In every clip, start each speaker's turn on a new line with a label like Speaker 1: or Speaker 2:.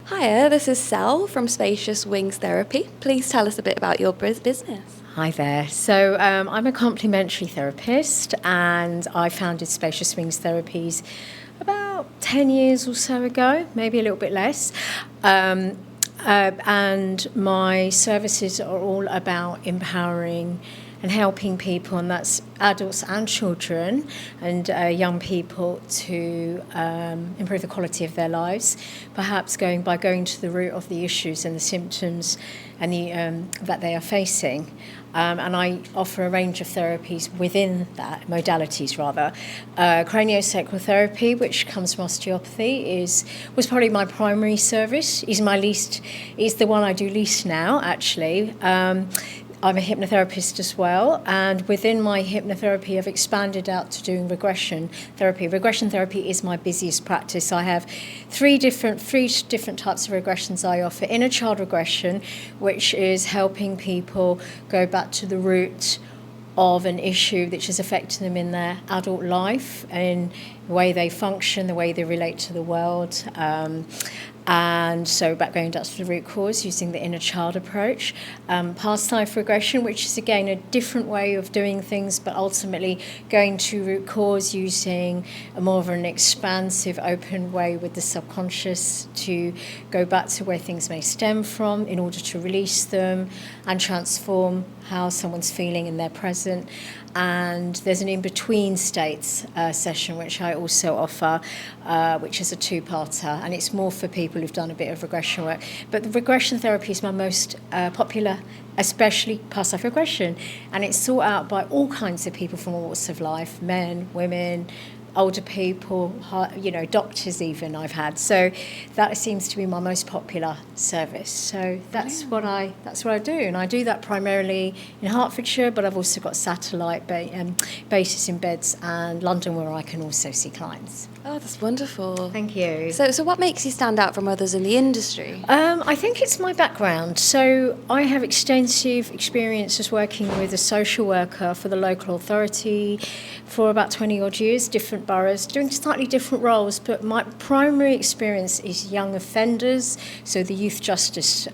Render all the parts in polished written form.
Speaker 1: Hiya, this is Sel from Spacious Wings Therapy. Please tell us a bit about your business.
Speaker 2: Hi there. So I'm a complementary therapist and I founded Spacious Wings Therapies about 10 years or so ago, maybe a little bit less. And my services are all about empowering and helping people, and that's adults and children and young people, to improve the quality of their lives, perhaps going to the root of the issues and the symptoms and that they are facing. And I offer a range of therapies within that, modalities rather. Craniosacral therapy, which comes from osteopathy, was probably my primary service. Is the one I do least now, actually. I'm a hypnotherapist as well, and within my hypnotherapy I've expanded out to doing regression therapy. Regression therapy is my busiest practice. I have three different types of regressions I offer. Inner child regression, which is helping people go back to the root of an issue which is affecting them in their adult life and the way they function, the way they relate to the world. And so back going back to the root cause using the inner child approach. Past life regression, which is again a different way of doing things, but ultimately going to root cause using a more of an expansive, open way with the subconscious to go back to where things may stem from in order to release them and transform how someone's feeling in their present. And there's an in-between states session which I also offer, which is a two-parter, and it's more for people who've done a bit of regression work. But the regression therapy is my most popular, especially past life regression, and it's sought out by all kinds of people from all walks of life: men, women, older people, doctors even I've had. So that seems to be my most popular service. So that's what I do, and I do that primarily in Hertfordshire, but I've also got satellite bases in Beds and London where I can also see clients.
Speaker 1: Oh, that's wonderful.
Speaker 2: Thank you.
Speaker 1: So what makes you stand out from others in the industry?
Speaker 2: I think it's my background. So I have extensive experience as working with a social worker for the local authority for about 20 odd years, different boroughs, doing slightly different roles, but my primary experience is young offenders, so the youth justice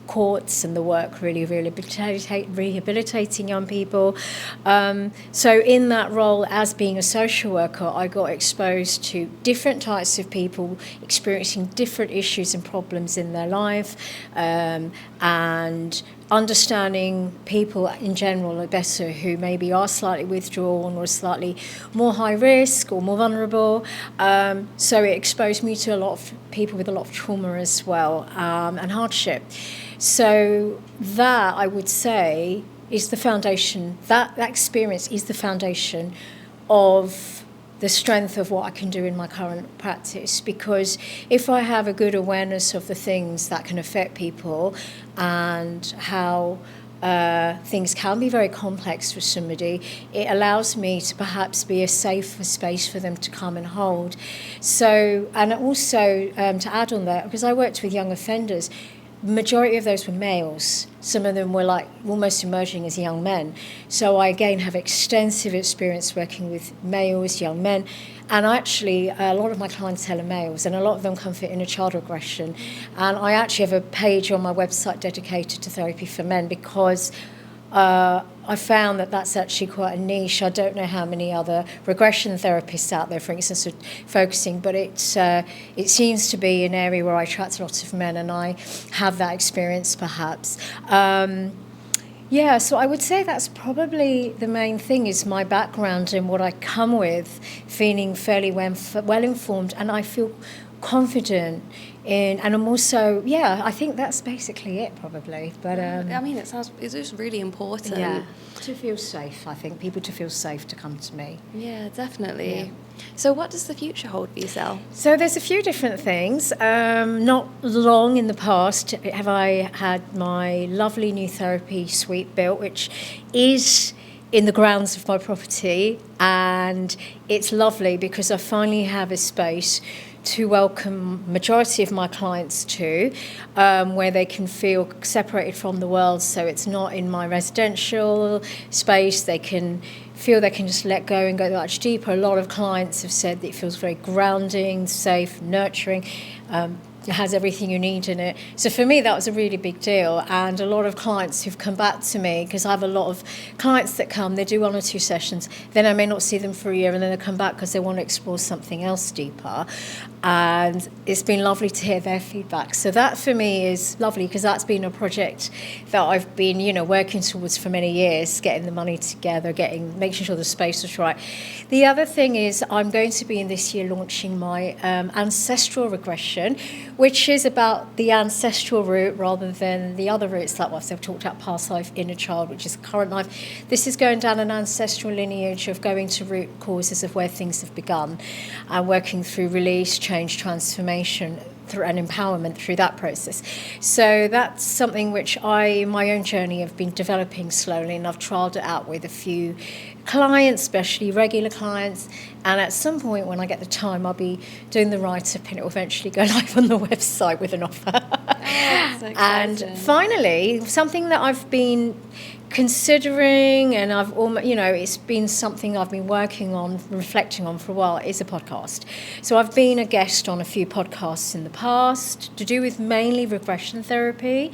Speaker 2: courts and the work really rehabilitating young people. So in that role as being a social worker, I got exposed to different types of people experiencing different issues and problems in their life, and understanding people in general are better who maybe are slightly withdrawn or slightly more high risk or more vulnerable. So it exposed me to a lot of people with a lot of trauma as well, and hardship. So that, I would say, is the foundation. That experience is the foundation of the strength of what I can do in my current practice, because if I have a good awareness of the things that can affect people and how things can be very complex for somebody, it allows me to perhaps be a safer space for them to come and hold. So, and also to add on that, because I worked with young offenders, majority of those were males. Some of them were like almost emerging as young men. So I again have extensive experience working with males, young men, and actually a lot of my clientele are males, and a lot of them come for inner child regression. And I actually have a page on my website dedicated to therapy for men, because I found that that's actually quite a niche. I don't know how many other regression therapists out there, for instance, are focusing, but it seems to be an area where I attract a lot of men, and I have that experience perhaps. So I would say that's probably the main thing, is my background and what I come with, feeling fairly well informed, and I feel confident in, and I'm also, I think that's basically it probably. But
Speaker 1: I mean, it's just really important.
Speaker 2: Yeah, to feel safe. I think people to feel safe to come to me.
Speaker 1: Yeah, definitely.
Speaker 2: Yeah.
Speaker 1: So what does the future hold for yourself?
Speaker 2: So there's a few different things. Not long in the past have I had my lovely new therapy suite built, which is in the grounds of my property, and it's lovely because I finally have a space to welcome majority of my clients to, where they can feel separated from the world. So it's not in my residential space. They can feel they can just let go and go much deeper. A lot of clients have said that it feels very grounding, safe, nurturing. It has everything you need in it. So for me, that was a really big deal. And a lot of clients who've come back to me, because I have a lot of clients that come, they do 1 or 2 sessions, then I may not see them for a year, and then they come back because they want to explore something else deeper. And it's been lovely to hear their feedback. So that for me is lovely, because that's been a project that I've been, working towards for many years, getting the money together, making sure the space was right. The other thing is I'm going to be in this year launching my ancestral regression, which is about the ancestral route rather than the other routes that I've talked about, past life, inner child, which is current life. This is going down an ancestral lineage of going to root causes of where things have begun and working through release, change, transformation and empowerment through that process. So that's something which my own journey, have been developing slowly, and I've trialled it out with a few clients, especially regular clients. And at some point when I get the time, I'll be doing the write-up, and it will eventually go live on the website with an offer.
Speaker 1: That's so
Speaker 2: And
Speaker 1: exciting.
Speaker 2: finally, something that I've been considering, and I've almost, it's been something I've been working on, reflecting on for a while, is a podcast. So I've been a guest on a few podcasts in the past to do with mainly regression therapy,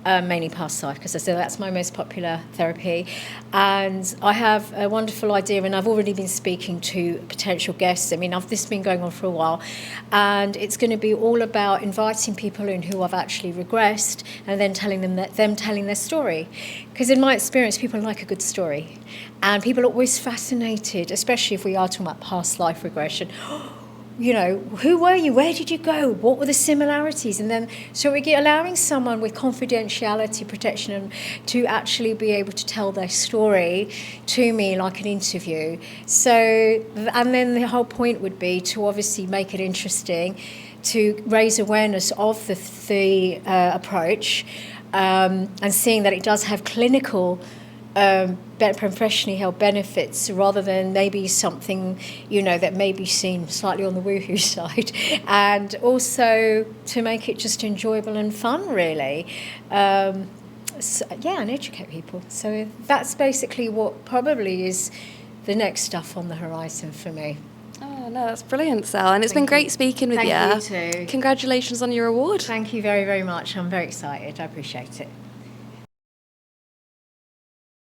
Speaker 2: mainly past life, because I say that's my most popular therapy. And I have a wonderful idea, and I've already been speaking to potential guests. I mean, this has been going on for a while, and it's going to be all about inviting people in who have actually regressed, and then telling them telling their story. Because in my experience, people like a good story, and people are always fascinated, especially if we are talking about past life regression. Who were you? Where did you go? What were the similarities? And then, so we're allowing someone with confidentiality protection to actually be able to tell their story to me like an interview. So, and then the whole point would be to obviously make it interesting, to raise awareness of the approach, and seeing that it does have clinical professionally held benefits, rather than maybe something that may be seen slightly on the woohoo side, and also to make it just enjoyable and fun, really. And educate people. So that's basically what probably is the next stuff on the horizon for me.
Speaker 1: Oh, no, that's brilliant, Sal. And it's been great speaking with you.
Speaker 2: Thank you too.
Speaker 1: Congratulations on your award.
Speaker 2: Thank you very, very much. I'm very excited. I appreciate it.